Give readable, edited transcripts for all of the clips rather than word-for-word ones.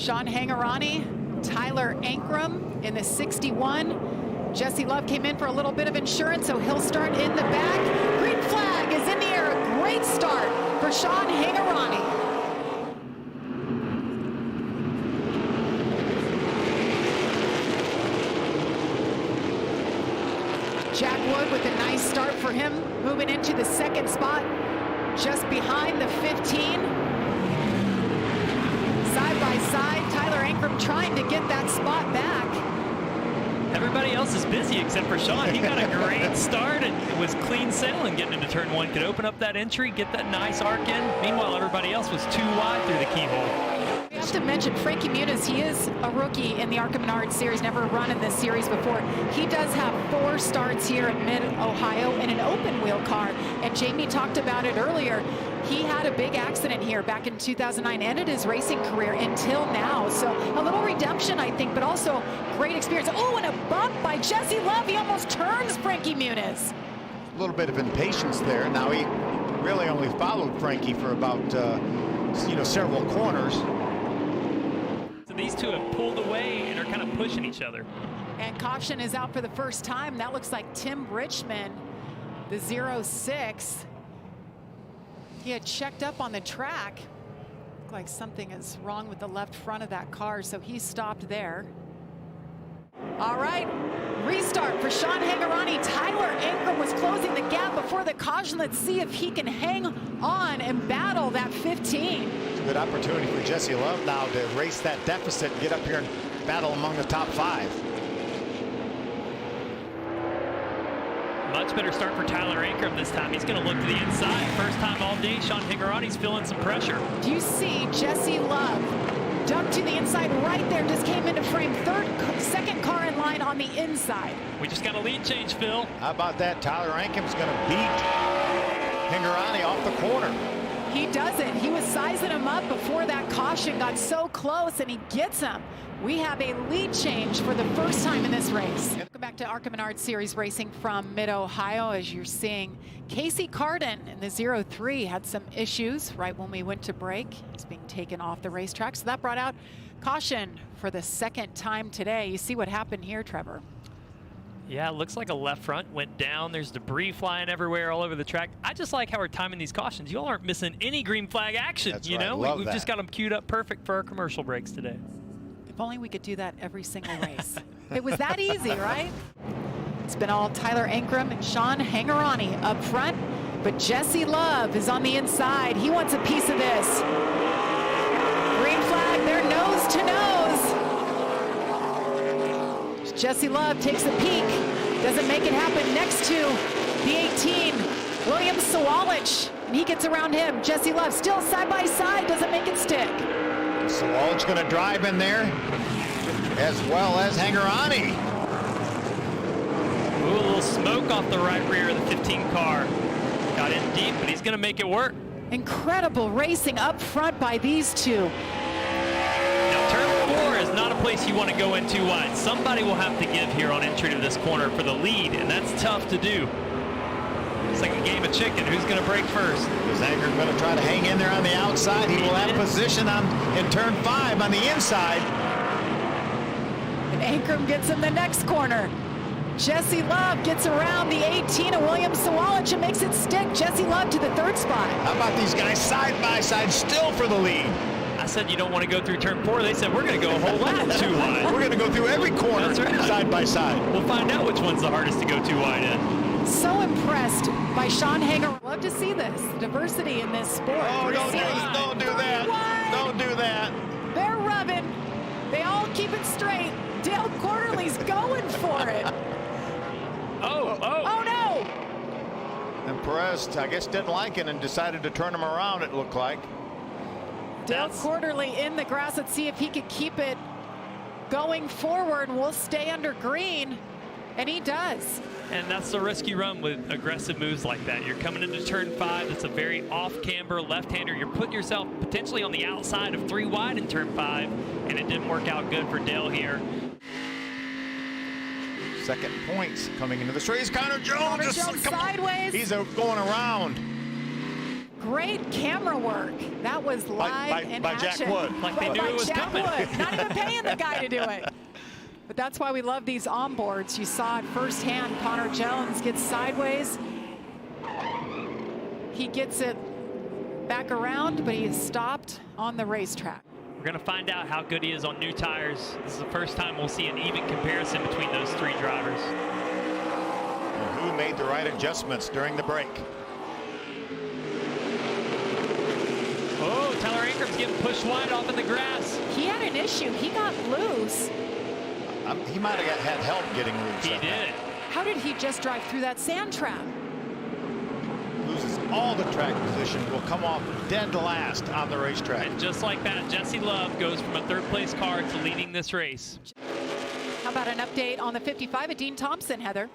Sean Hangarani, Tyler Ankrum in the 61. Jesse Love came in for a little bit of insurance, so he'll start in the back. Green flag is in the air. A great start for Sean Hangarani. Jack Wood with a nice start for him, moving into the second spot, just behind the 15. Side by side, Tyler Ankrum trying to get that spot back. Everybody else is busy except for Sean. He got a great start and it was clean sailing getting into turn one. Could open up that entry, get that nice arc in. Meanwhile, everybody else was too wide through the keyhole. We have to mention Frankie Muniz. He is a rookie in the ARCA Menards Series, never run in this series before. He does have 4 starts here at Mid-Ohio in an open wheel car. And Jamie talked about it earlier. He had a big accident here back in 2009, ended his racing career until now. So a little redemption, I think, but also great experience. Oh, and a bump by Jesse Love. He almost turns Frankie Muniz. A little bit of impatience there. Now he really only followed Frankie for about, several corners. So these two have pulled away and are kind of pushing each other. And caution is out for the first time. That looks like Tim Richmond, the 06. He had checked up on the track. Looked like something is wrong with the left front of that car, so he stopped there. All right, restart for Sean Hangarani. Tyler Ankrum was closing the gap before the caution. Let's see if he can hang on and battle that 15. It's a good opportunity for Jesse Love now to erase that deficit and get up here and battle among the top 5. Much better start for Tyler Ankrum this time. He's going to look to the inside. First time all day, Sean Hangarani's feeling some pressure. Do you see Jesse Love duck to the inside right there? Just came into frame. Second car in line on the inside. We just got a lead change, Phil. How about that? Tyler Ankrum's going to beat Hangarani off the corner. He does it. He was sizing him up before that caution got so close, and he gets him. We have a lead change for the first time in this race. Welcome back to ARCA Menards Series Racing from Mid-Ohio. As you're seeing, Casey Carden in the 03 had some issues right when we went to break. He's being taken off the racetrack, so that brought out caution for the second time today. You see what happened here, Trevor? Yeah, it looks like a left front went down. There's debris flying everywhere all over the track. I just like how we're timing these cautions. You all aren't missing any green flag action. That's you right. know, we've just got them queued up perfect for our commercial breaks today. If only we could do that every single race. It was that easy, right? It's been all Tyler Ankrum and Sean Hangarani up front, but Jesse Love is on the inside. He wants a piece of this. Green flag, they're nose to nose. Jesse Love takes a peek, doesn't make it happen next to the 18, William Sawalich, and he gets around him. Jesse Love still side by side, doesn't make it stick. Sawalich going to drive in there, as well as Hangarani. Ooh, a little smoke off the right rear of the 15 car. Got in deep, but he's going to make it work. Incredible racing up front by these two. Now, turn 4 is not a place you want to go in too wide. Somebody will have to give here on entry to this corner for the lead, and that's tough to do. It's like a game of chicken. Who's going to break first? Is Ankrum going to try to hang in there on the outside? He will have position in turn 5 on the inside. And Ankrum gets in the next corner. Jesse Love gets around the 18 of William Sawalich and makes it stick. Jesse Love to the 3rd spot. How about these guys side by side still for the lead? I said you don't want to go through turn 4. They said we're going to go a whole lap too wide. We're going to go through every corner right. side by side. We'll find out which one's the hardest to go too wide in. So impressed by Sean Hanger. Love to see this diversity in this sport. Oh, don't do that. Wide. Don't do that. They're rubbing. They all keep it straight. Dale Quarterly's going for it. Oh no! And Perez, I guess, didn't like it and decided to turn him around, it looked like. Dale Quarterly in the grass. Let's see if he could keep it going forward. We'll stay under green. And he does. And that's the risk you run with aggressive moves like that. You're coming into turn 5. It's a very off-camber left-hander. You're putting yourself potentially on the outside of 3 wide in turn 5, and it didn't work out good for Dale here. Second points coming into the race. Connor Jones sideways. He's going around. great camera work. That was live in by Jack action. Wood. Like they knew it was Jack coming. Wood. Not even paying the guy to do it. But that's why we love these onboards. You saw it firsthand. Connor Jones gets sideways. He gets it back around, but he is stopped on the racetrack. We're going to find out how good he is on new tires. This is the first time we'll see an even comparison between those three drivers. And who made the right adjustments during the break? Oh, Tyler Ankrum's getting pushed wide off in the grass. He had an issue. He got loose. He might have had help getting loose. He did. How did he just drive through that sand trap? Loses all the track position, will come off dead last on the racetrack. And just like that, Jesse Love goes from a third-place car to leading this race. How about an update on the 55 at Dean Thompson, Heather?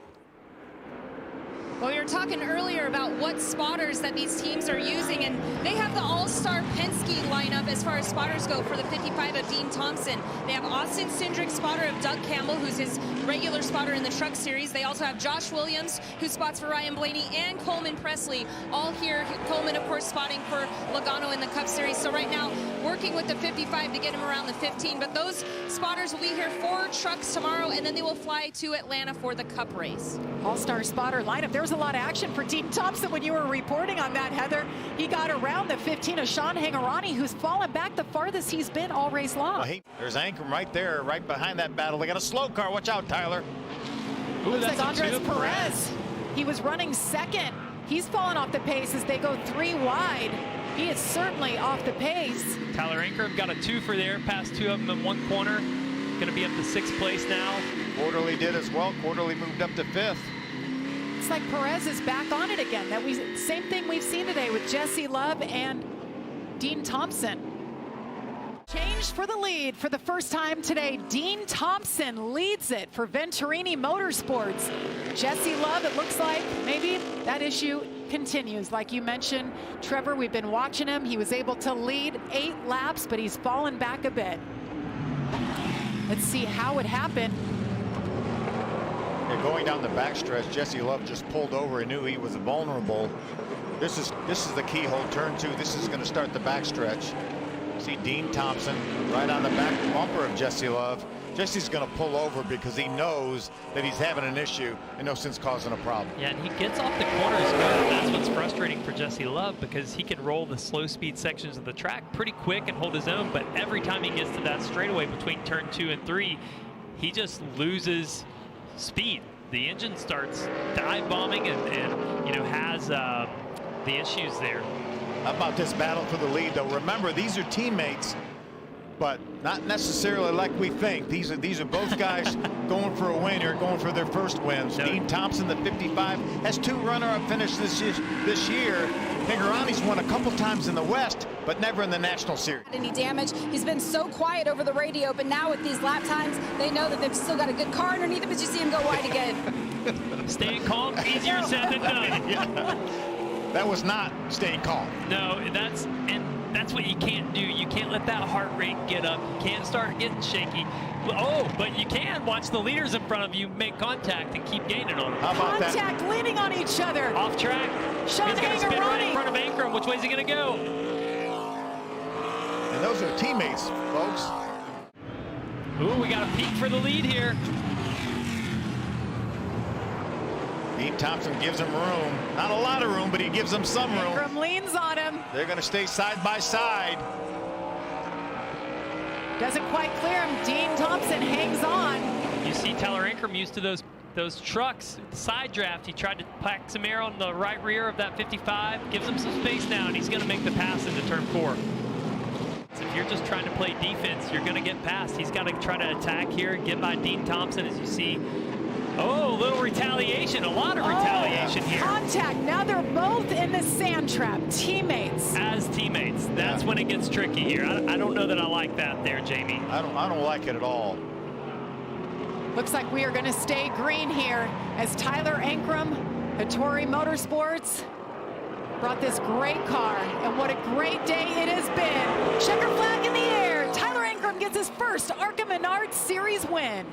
Well, we were talking earlier about what spotters that these teams are using, and they have the all-star Penske lineup as far as spotters go for the 55 of Dean Thompson. They have Austin Cindric's spotter of Doug Campbell, who's his regular spotter in the Truck Series. They also have Josh Williams, who spots for Ryan Blaney, and Coleman Presley, all here. Coleman, of course, spotting for Logano in the Cup Series. So right now, working with the 55 to get him around the 15. But those spotters will be here for trucks tomorrow, and then they will fly to Atlanta for the Cup race. All-star spotter lineup. There's a lot of action for Dean Thompson when you were reporting on that, Heather. He got around the 15 of Sean Hangarani, who's fallen back the farthest he's been all race long. Well, there's Ankrum right there, right behind that battle. They got a slow car. Watch out, Tyler. Ooh, Looks that's like a Andres two to Perez. He was running second. He's fallen off the pace as they go 3 wide. He is certainly off the pace. Tyler Ankrum got a 2 for there, passed 2 of them in one corner. Going to be up to 6th place now. Quarterly did as well. Quarterly moved up to 5th. It's like Perez is back on it again. Same thing we've seen today with Jesse Love and Dean Thompson. Changed for the lead for the first time today. Dean Thompson leads it for Venturini Motorsports. Jesse Love, it looks like maybe that issue continues. Like you mentioned, Trevor, we've been watching him. He was able to lead 8 laps, but he's fallen back a bit. Let's see how it happened. Yeah, going down the backstretch, Jesse Love just pulled over and knew he was vulnerable. This is the keyhole, turn 2. This is going to start the backstretch. See Dean Thompson right on the back bumper of Jesse Love. Jesse's going to pull over because he knows that he's having an issue and no sense causing a problem. Yeah, and he gets off the corners good. That's what's frustrating for Jesse Love, because he can roll the slow speed sections of the track pretty quick and hold his own, but every time he gets to that straightaway between turn 2 and 3, he just loses speed. The engine starts dive bombing and you know, has the issues there. How about this battle for the lead, though? Remember, these are teammates, but not necessarily like we think. These are both guys going for a win here, going for their first wins. No. Dean Thompson, the 55, has 2 runner-up finishes this year. Hangarani's won a couple times in the West, but never in the National Series. Any damage. He's been so quiet over the radio, but now with these lap times, they know that they've still got a good car underneath him, as you see him go wide again. Staying calm, easier said than done. Yeah. That was not staying calm. No, that's what you can't do. You can't let that heart rate get up. You can't start getting shaky. Oh, but you can watch the leaders in front of you make contact and keep gaining on them. How about that? Contact, leaning on each other. Off track. Sean He's going to spin right in Hangarani. front of Ankrum. Which way is he going to go? And those are teammates, folks. Ooh, we got a peek for the lead here. Dean Thompson gives him room. Not a lot of room, but he gives them some room. Ankrum leans on him. They're going to stay side by side. Doesn't quite clear him. Dean Thompson hangs on. You see Tyler Ankrum used to those trucks, the side draft. He tried to pack some air on the right rear of that 55. Gives him some space now, and he's going to make the pass into turn 4. So if you're just trying to play defense, you're going to get past. He's got to try to attack here and get by Dean Thompson, as you see. Oh, a little retaliation, a lot of retaliation here. Contact. Now they're both in the sand trap. Teammates. As teammates, that's when it gets tricky here. I don't know that I like that there, Jamie. I don't like it at all. Looks like we are going to stay green here as Tyler Ankrum, Hattori Motorsports, brought this great car. And what a great day it has been. Checker flag in the air. Tyler Ankrum gets his first ARCA Menards Series win.